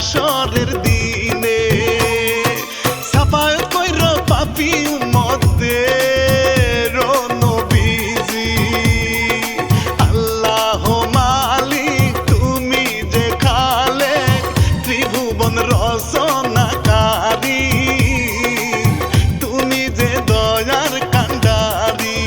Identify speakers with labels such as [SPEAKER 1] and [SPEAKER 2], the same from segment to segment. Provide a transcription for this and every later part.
[SPEAKER 1] হাসরের দিনে সাফায়াত কইর পাপী উম্মতদের ও নবীজি। আল্লাহ মালিক তুমি যে খালেক ত্রিভুবন রচনাকারী, তুমি যে দয়ার কান্ডারি।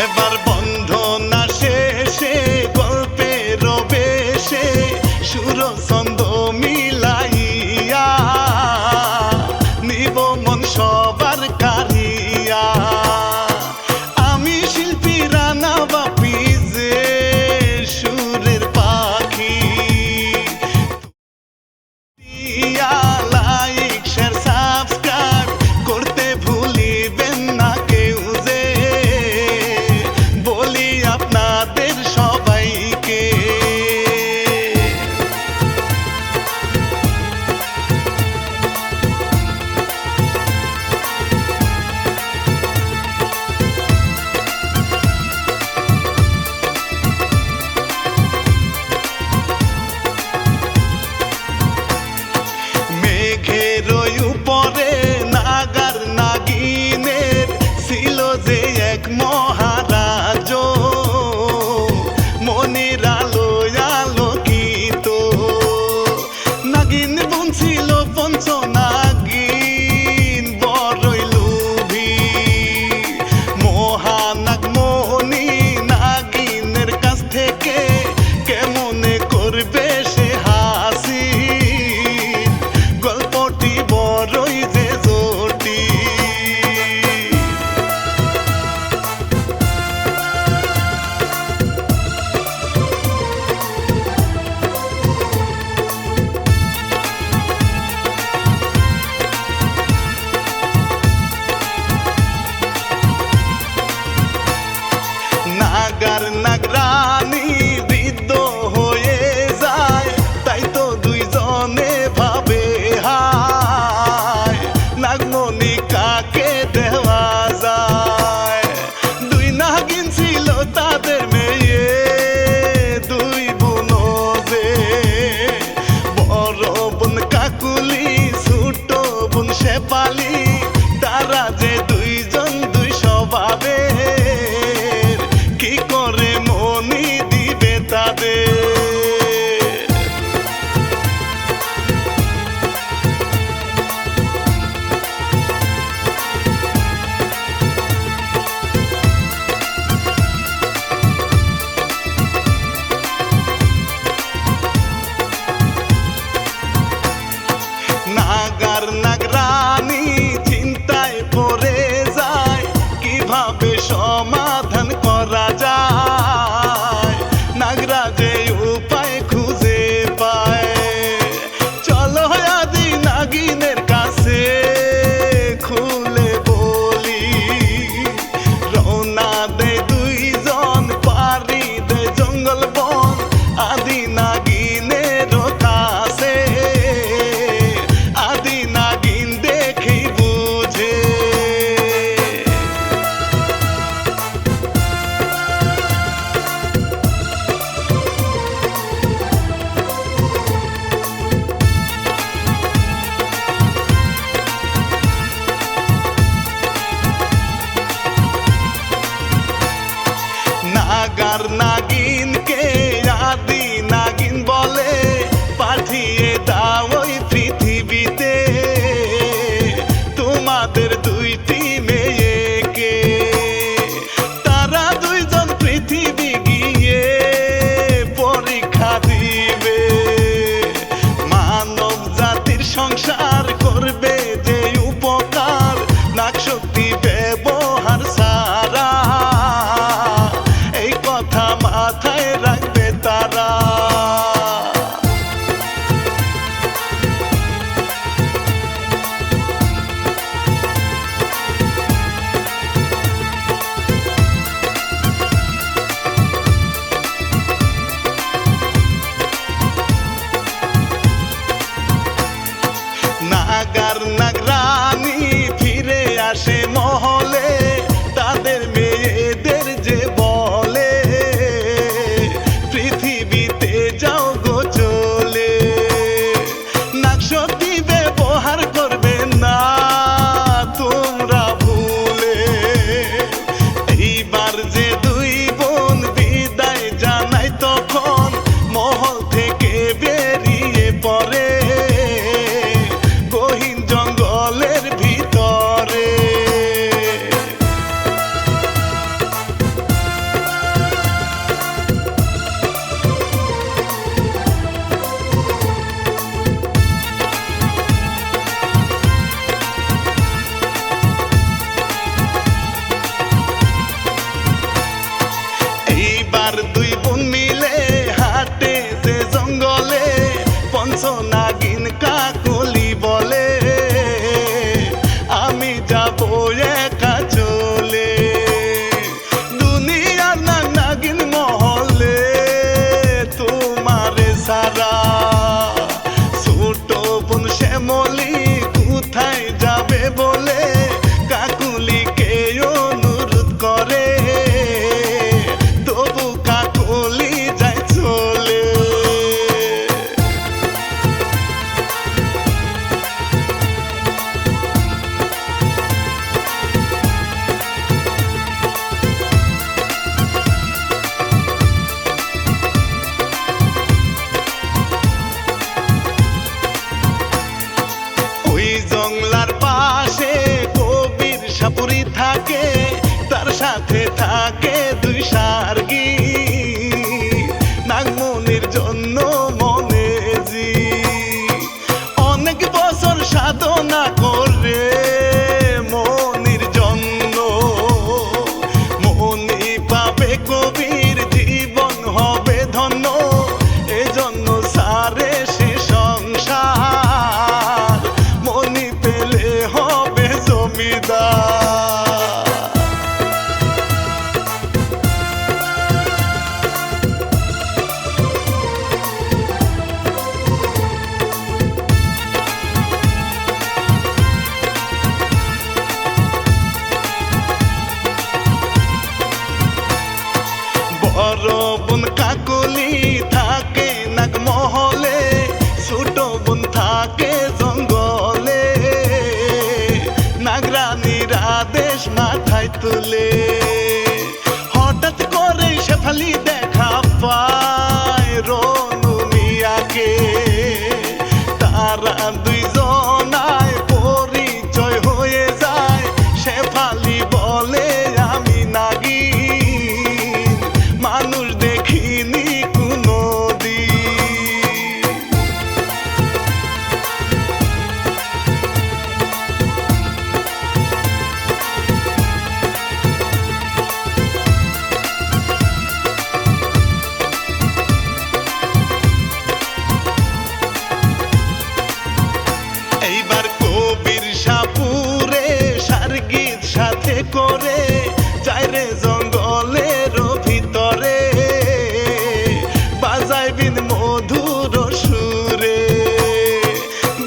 [SPEAKER 1] এবার বন্ধনা শেষে গল্পের বেশে সুর ছন্দ মিলাইয়া নিব মন সবার কারিয়া। আমি শিল্পী রানা বাপি যে সুরের পাখি, লাইক শেয়ার সাবস্ক্রাইব করতে ভুলিবেন না কেউ যে, বলি আপনাদের সবাইকে। মেঘের উপরে নাগার নাগিনের ছিল যে এক মহারাজ, মনের আলো আলোকিত। নাগিন বুনছিল পঞ্চ নাগিন বড়ই লোভী, মহানাগ মনি নাগিনের কাছ থেকে কেমনে করবে সে হাসিল, গল্পটি বড়ই যে জটিল। নাগার নাগরানি বৃদ্ধ হয়ে যায়, তাই তো দুইজনে ভাবে হায় নাগমণি কাকে দেওয়া যায়। দুই নাগিন ছিল তাদের মেয়ে, দুই বোন যে, বড় বোন কাকুলি ছোট বোন শেফালি। তারা যে দুইজন দুই স্বভাবের, কি করে মনি দিবে তাদের। নাগার নাগরানি চিন্তায় পড়ে যায়, কিভাবে সমাধান করা যায়। নাগরাজে উপায় খুঁজে পায়, চলো আদি নাগিনের কাছে খুলে বলি। রওনা দেয় দুইজন পাড়ি দেয় জঙ্গল বন আদি নাগিনের কাছে। আদি নাগিন দেখি বুঝে, নাগার নাগিনকে আদি নাগিন বলে পাঠিয়ে দাও ওই পৃথিবীতে তোমাদের দুইটি মেয়েকে। তারা দুইজন পৃথিবী গিয়ে পরীক্ষা দিবে, মানব জাতির সংসার করবে যে উপকার নাগ শক্তি ব্যবহার সারা। এই কথা আসে মহলে তাদের মেয়েদের যে বলে পৃথিবীতে যাও গো চলে, নাকশক্তি ব্যবহার করবে না তোমরা ভুলে। এইবার যে দুই বোন বিদায় জানাই তখন মহল থেকে বেরিয়ে পড়ে গহীন জঙ্গলের ভিতরে। এইবার দুই বোন মিলে হাঁটে যে জঙ্গলে পঞ্চনাগিন কাকলি বলে আমি যাব একা চলে। দুনিয়ার নাগিন মহলে তোমারে সারা, ছোট বোন শ্যামলি কোথায় যাবে বলে কাকুলিকে অনুরোধ করে, তবু কাকুলি যায় চলে। ওই জংলার পাশে কবির সাপুরি থাকে, তার সাথে থাকে দুই সার্গী নাগমনির জন্য মনে জি। অনেক বছর সাধনা করে মনির জন্য মনি পাবে কবির, জীবন হবে ধন্য। এজন্য সারে সে সংসার মনি পেলে হবে জমিদার। বড় বোন কাকলি থাকে নাগমহলে, ছোট বোন থাকে জঙ্গলে, নাগরানীর আদেশ মাথায় তুলে। হঠাৎ করে শেফালি দেখা পায় রনু মিয়াকে, তারা দুইজনায় পরিচয় হয়ে যায়। শেফালি বলে আমি নাগিন, মানুষ দেখিনি কোনো দিন। এইবার কবির সাপুরে সার্গীর সাথে করে যায় রে জঙ্গলের ভিতরে, বাজায় বিন মধুর সুরে।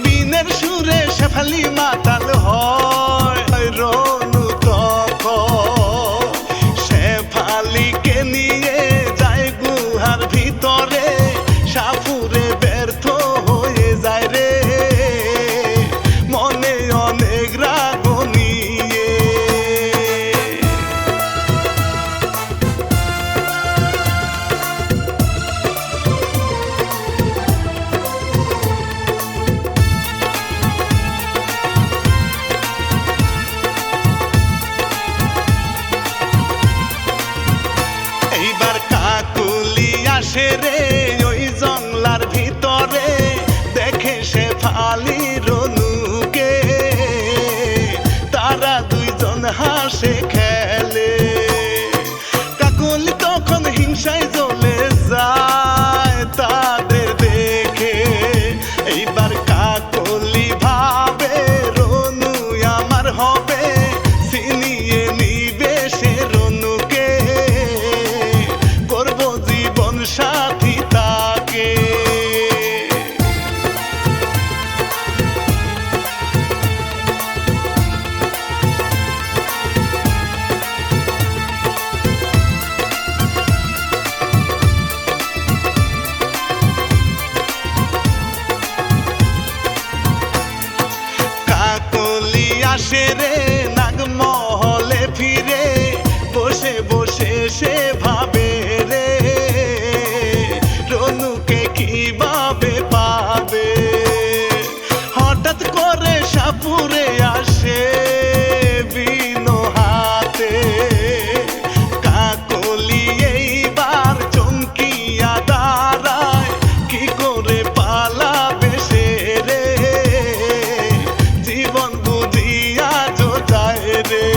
[SPEAKER 1] বিনের সুরে শেফালি মাতাল হয় রনু তখন শেফালিকে নিয়ে যায় গুহার ভিতরে, সাপুরে ব্যর্থ হয়ে যায় রে মনে অনেক রাগ নিয়ে। এইবার কাকুলি আসে রে ওই জংলার ভিতরে, দেখে শেফালি রনুকে, তারা দুইজন হাসে খেলে। কাকুলি তখন হিংসায় জ্বলে যায় তাদের দেখে। এইবার কাকুলি ভাবে রনু আমার হবে, ছিনিয়ে নিবে সে রনুকে, করব জীবন সাথী। সাপুরে আসে বিনো হাতে, কাকলি এইবার চমকিয়া দাঁড়ায়, কি করে পালাবে সে রে, জীবন বুঝিয়া যায় রে।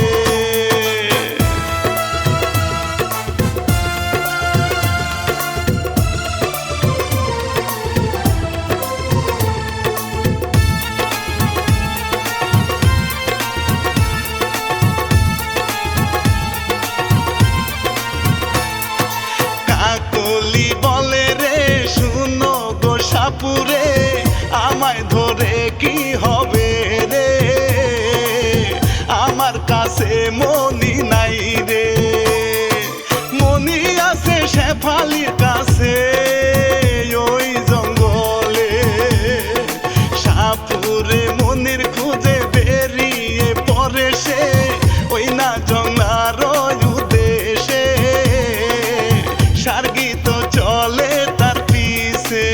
[SPEAKER 1] কাকলি বলে রে শুনো গো সাপুরে, আমায় ধরে কি হবে রে, আমার কাছে মনি নাই রে, মনি আছে শেফালির কাছে ওই জঙ্গলে, সাপুরে মনির খুঁজে বেরিয়ে পড়ে সে ওই না জঙ্গলার উদ্দেশে, সার্গি তো চলে তার পিছে।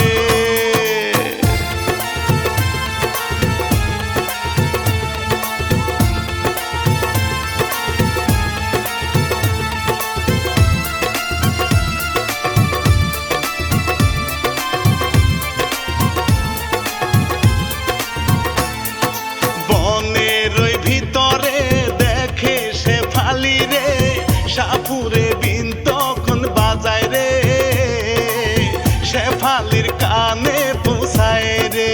[SPEAKER 1] বনের ওই ভিতরে দেখে শেফালি রে, সাপুরে বিন তখন বাজায় রে, শেফালির কানে পৌঁছায় রে,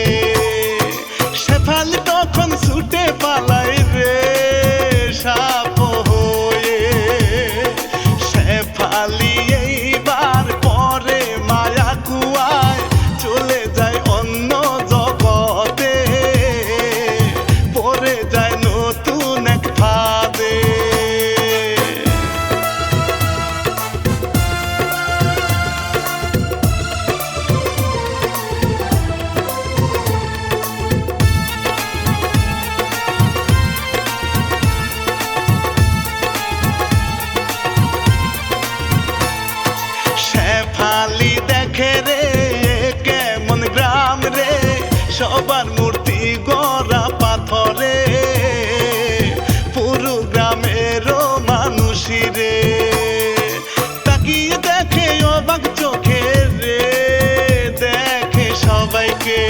[SPEAKER 1] শেফালি তখন ছুটে পালায় রে সাপ হয়ে, শেফালি এইবার পরে মায়া কুয়ায় চলে যায় অন্য জগতে, পড়ে যায় নতুন এক ফাঁদে। শেফালি দেখে রে কেমন গ্রাম রে, সবার মূর্তি গড়া পাথরে, পুরো গ্রামেরও মানুষই রে, তাকিয়ে দেখে অবাক চোখে রে, দেখে সবাইকে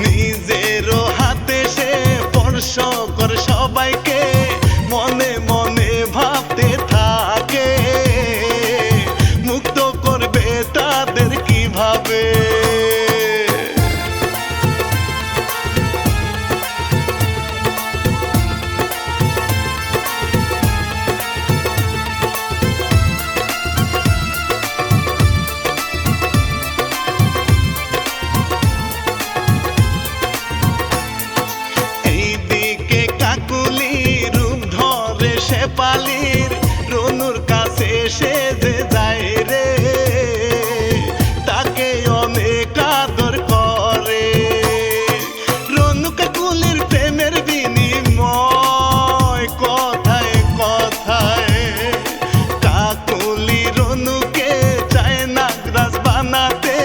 [SPEAKER 1] নিজেরও হাতে সে স্পর্শ করে সবাইকে, মনে মনে ভাবতে থাকে মুক্ত করবে তাদের কিভাবে। এইদিকে কাকুলি রূপ ধরে শেফালির, রনুর কাছে সে যে যায় রে, তাকে অনেক আদর করে, রনু কাকুলির প্রেমের বিনিময় কথায় কথায়, কাকুলি রনুকে চায় নাগরাজ বানাতে,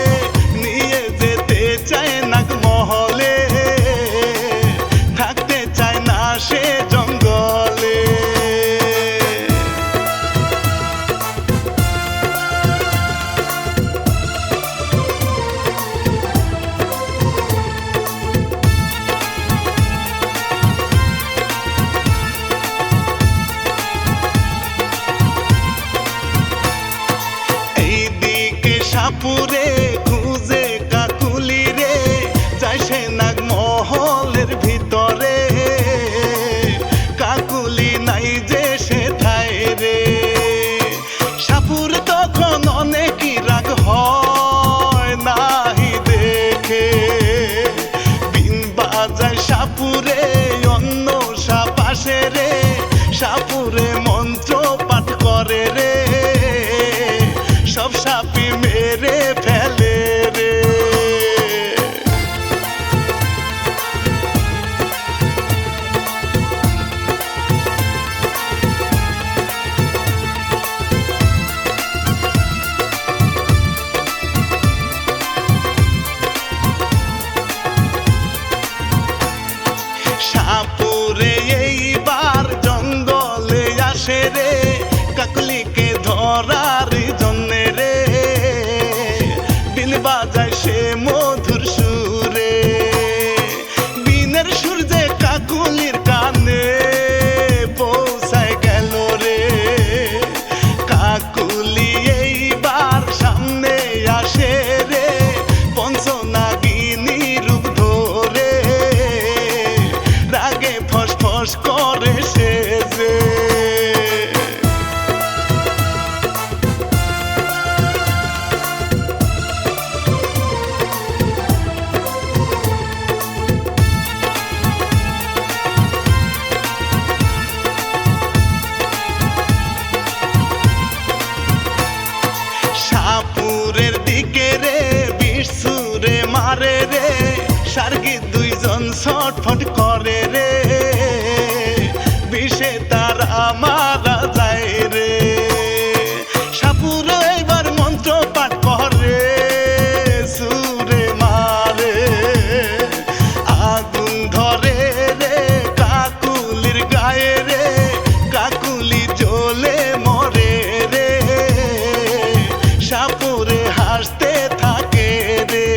[SPEAKER 1] নিয়ে যেতে চায় নাগ মহলে, থাকতে চায় না সে জঙ্গলে। এইদিকে সাপুরে খুঁজে কাকুলি রে, যায় সে নাগ মহলের ভিতরে, কাকুলি নাই যে সে ঠায় রে, সাপুরে তখন অনেকই রাগ হয় নাহি দেখে, বিন বাজায় সাপুরে অন্য সাপ আসে রে, সাপুরে মন্ত্র পাঠ করে রে, সব সাপই মেরে ফেলে রে। করার জন্যে রে বিন বাজায় সে মধুর সুরে বিনের সুর যে কাকুলির কানে পৌঁছায় গেল রে কাকুলি এইবার সামনে আসে রে পঞ্চনাগিনী রূপ ধরে রাগে ফসফস করে সে যে শাহপুরের দিকে রে বিশ্বরে মারে রে সার্গি দুইজন ছটফট করে রে বিষে তারা মারা যায় রে শাহপুর এবার মন্ত্র পাঠ করে সুরে মারে আগুন ধরে রে কাকুলির গায়ে রে কাকুলি জ্বলে মরে রে শাহপুরে হাসতে থাকে রে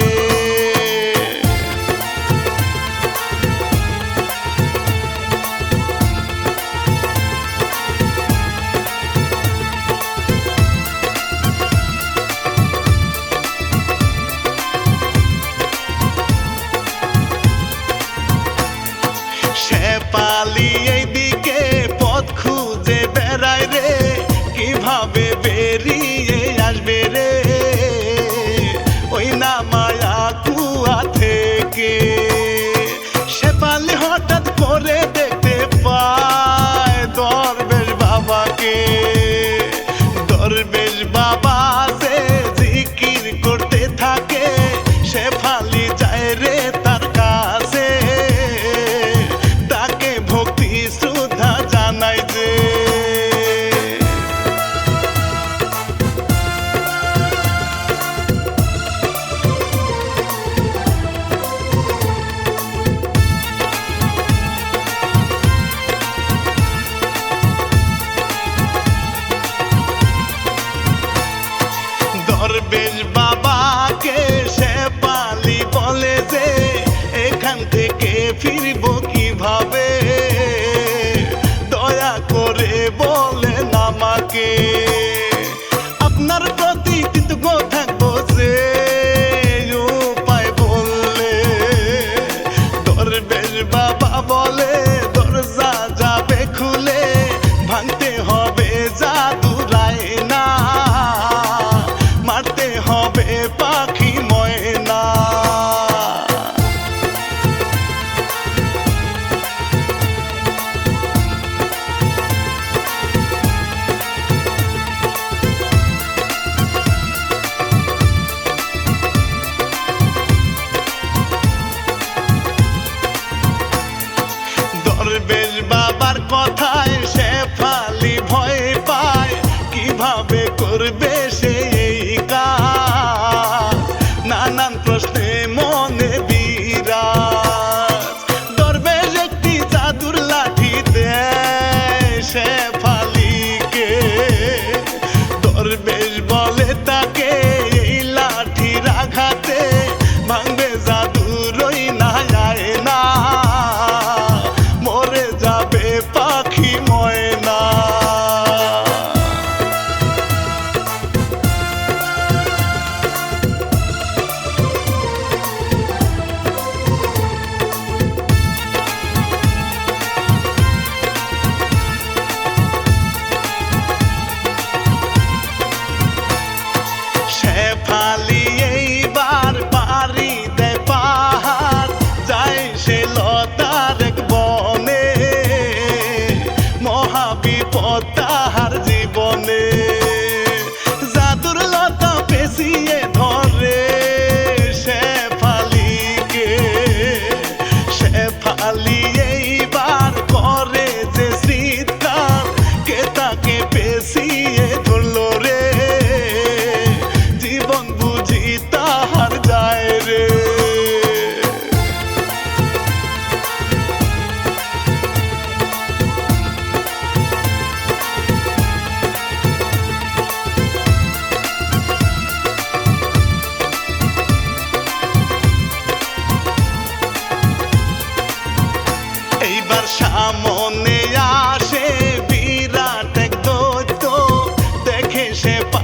[SPEAKER 1] শেফালি এইদিকে পথ খুঁজে বেড়ায় রে কিভাবে বেরিয়ে আসবে রে ওই না মায়া কুয়া থেকে শেফালি হঠাৎ করে দেখতে পায় দরবেশ বাবাকে দরবেশ বাবা যে জিকির করতে থাকে শেফালি যায় রে তার কাছে তাকে ভক্তি শ্রদ্ধা জানাই যে দরবেশ বাবাকে শেফালি বলে যে এখান থেকে ফিরব কিভাবে দয়া করে বলেন আমাকে আপনার প্রতি কৃতজ্ঞ থাকবো যে উপায় বললে দরবেশ বাবা বলে দরজা যাবে খুলে ভাঙতে হবে জাদুর আয়না মারতে হবে পাখি ময়না দরবেশ বাবার কথায় শেফালি ভয় পায় কিভাবে করবে সে এই কাজ নানান প্রশ্নে মনে বিরাজ দরবেশ একটি জাদুর লাঠি দেয় শেফালিকে দরবেশ বলে তাকে এই লাঠির আঘাতে ভাঙবে জাদুর ওই না আয়না মরে যাবে পাখি ময়না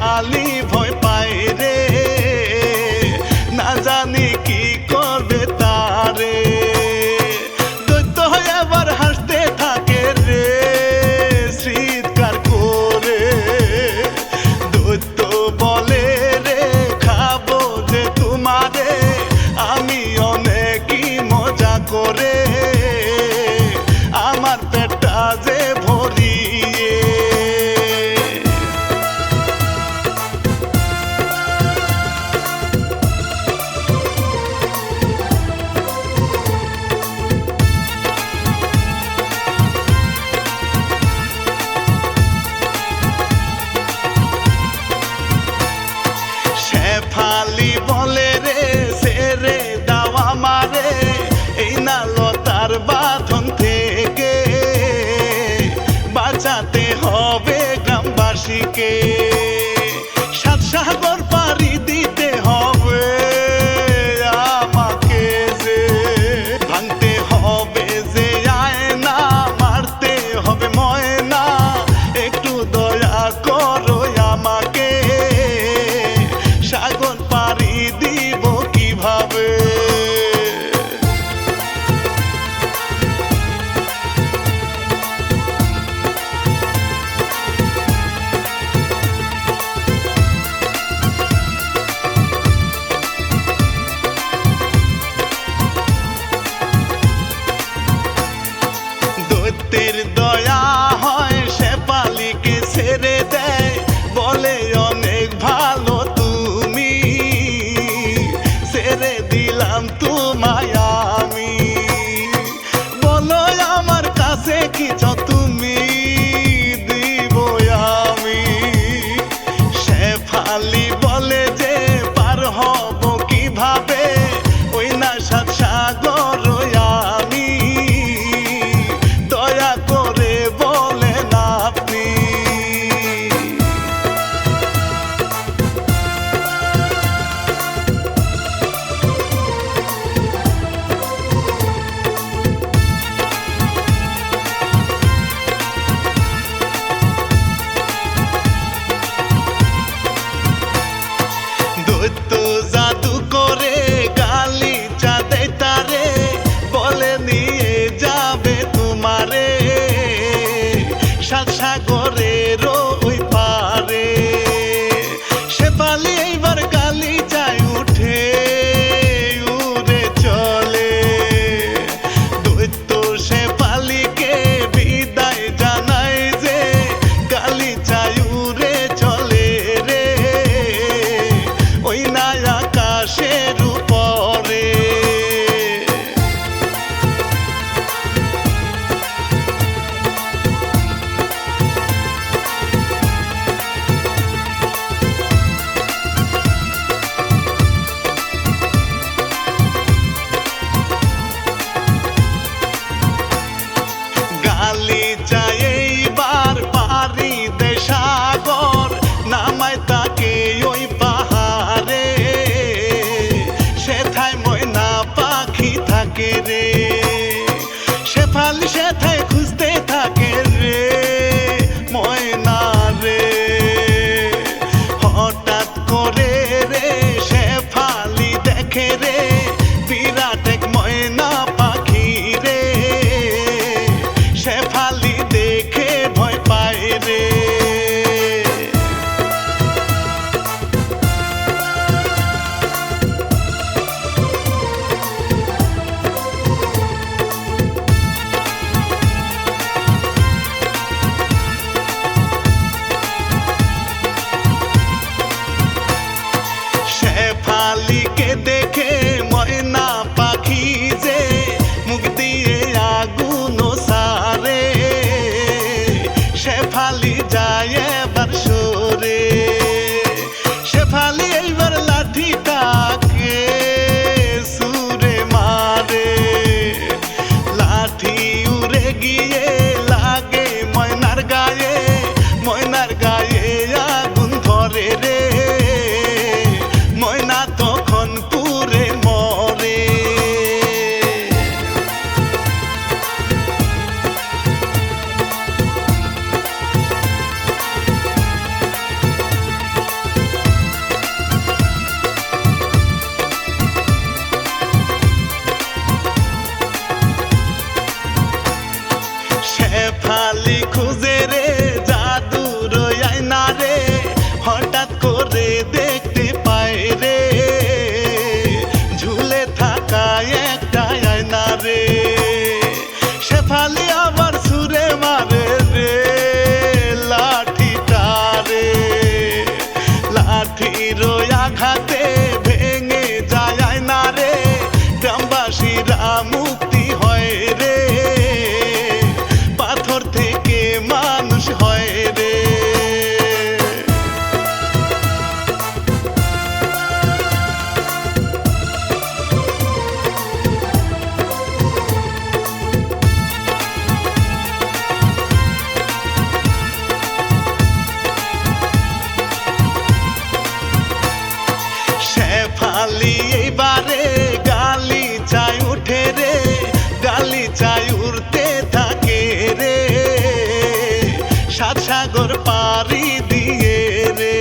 [SPEAKER 1] খালি ভয় পায় রে, না জানি কি করবে তারে। দৈত্য এবার হাসতে থাকে রে চিৎকার করে, দৈত্য বলে রে খাবো যে তোমারে আমি অনেকই মজা করে, আমার পেটটা যে ভরিয়ে। শেফালি বলে রে ছেড়ে দাও আমারে এই না লতার বাঁধন থেকে, বাঁচাতে হবে গ্রামবাসীকে, সাত সাগর পাড়ি দিতে হবে আমাকে যে, ভাঙতে হবে যে আয়না, মারতে হবে ময়না, একটু দয়া করো আমাকে, সাগর পাড়ি দিব কিভাবে। দৈত্যের দয়া হয় শেফালিকে ছেড়ে দেয়, বলে অনেক ভালো তুমি, ছেড়ে দিলাম তোমায় আমি, বলো আমার কাছে কি চাও তুমি দিব আমি। শেফালি বলে যে পার হব কিভাবে ওই না সাত সাগর আমি, দয়া করে বলেন আপনি। দৈত্য জাদু করে গালি চাঁদে তারে, বলে নিয়ে যাবে তোমারে সাত সাগরের ওই পারে। শেফালি এইবার গালি চাই উঠে উড়ে চলে, দৈত্য শেফালিকে বিদায় জানায় যে গালি চাই উড়ে চলে রে ওই না আকাশের উপরে। গালি চাই এইবার পারি দে সাগর, নামায় তাকে ওই পাহাড়ে, সেথায় ময়না পাখি থাকে রে। শেফালি সেথায় খুঁজতে থাকে রে ময়না রে, হঠাৎ করে রে শেফালি দেখে রে বিরাট এক ময়না পাখি রে, শেফালি দেখে ভয় পায় রে। শেফালিকে দেখে ময়না পাখি যে মুখ দিয়ে আগুন সারে, শেফালি যায় এবার সরে। শেফালি এইবার লাঠিটাকে সুরে মারে, লাঠি উড়ে গিয়ে লাগে ময়নার গায়ে, ময়নার গায়ে আগুন ধরে রে, ময়না তখন পুরো লাঠির আঘাতে ভেঙে যায় না রে, গ্রামবাসীরা মুক্তি হয় রে, পাথর থেকে মানুষ হয় রে। শেফালি এইবারে গালি চাই উঠে রে, গালি চাই উঠতে থাকে রে, সাত সাগর পাড়ি দিয়ে রে,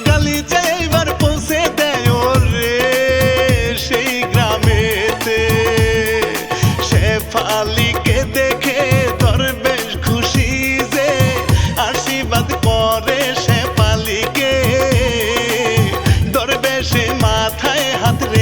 [SPEAKER 1] গালি চাই এইবার পৌঁছে দেয় রে সেই গ্রামেতে। শেফালিকে দেখে দরবেশ খুশি যে আশীর্বাদ করে শেফালিকে, দরবেশে মাথায় হাত রে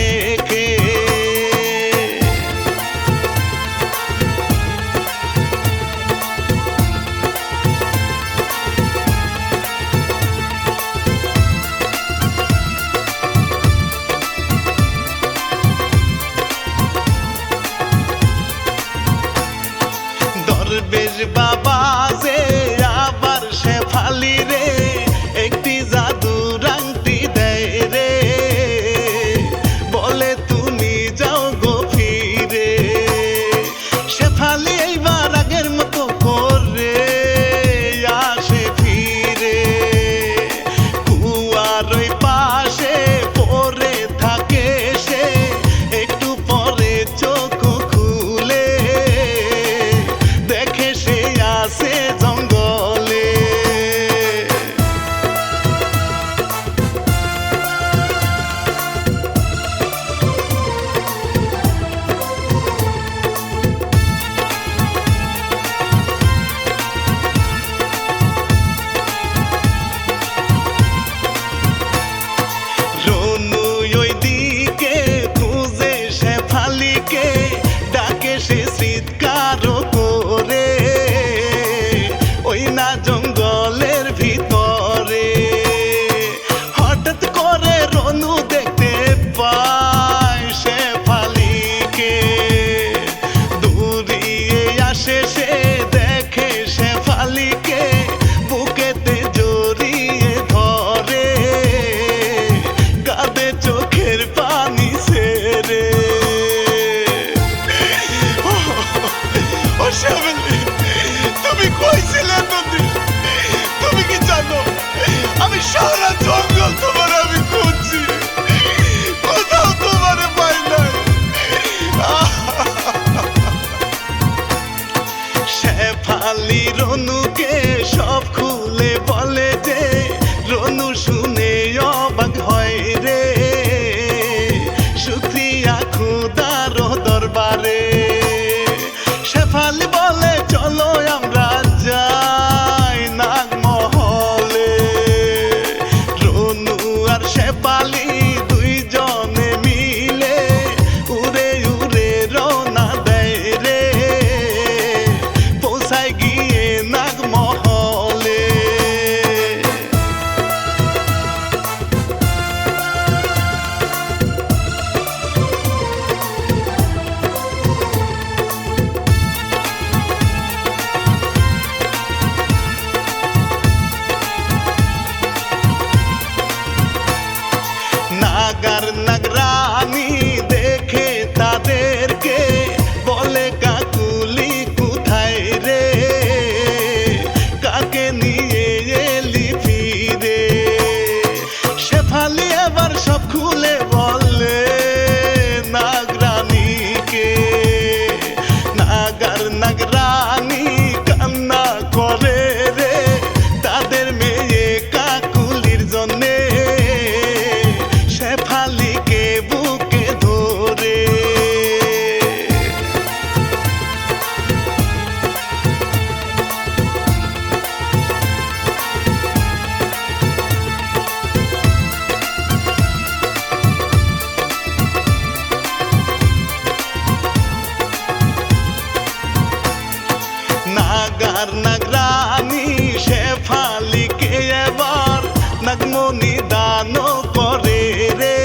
[SPEAKER 1] নিদান করে রে,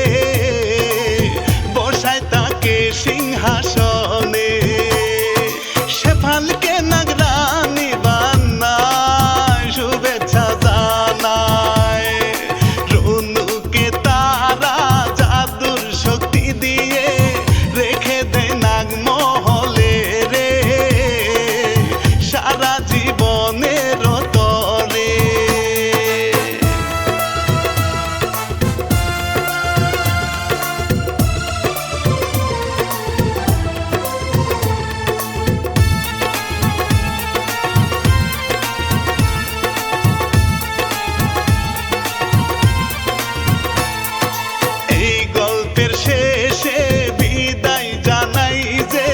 [SPEAKER 1] বসায় তাকে সিংহাসনে। শেফালিকে নাগরানি বান্নায় শুভেচ্ছা জানায়, রুনুকে তারা জাদুর শক্তি দিয়ে রেখে দেয় নাগমহলে রে, সারা জীবনের তরে। এই গল্পের শেষে বিদায় জানাই যে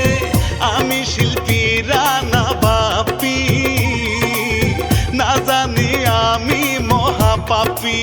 [SPEAKER 1] আমি শিল্পী রানা বাপ্পি, না জানি আমি মহাপাপী।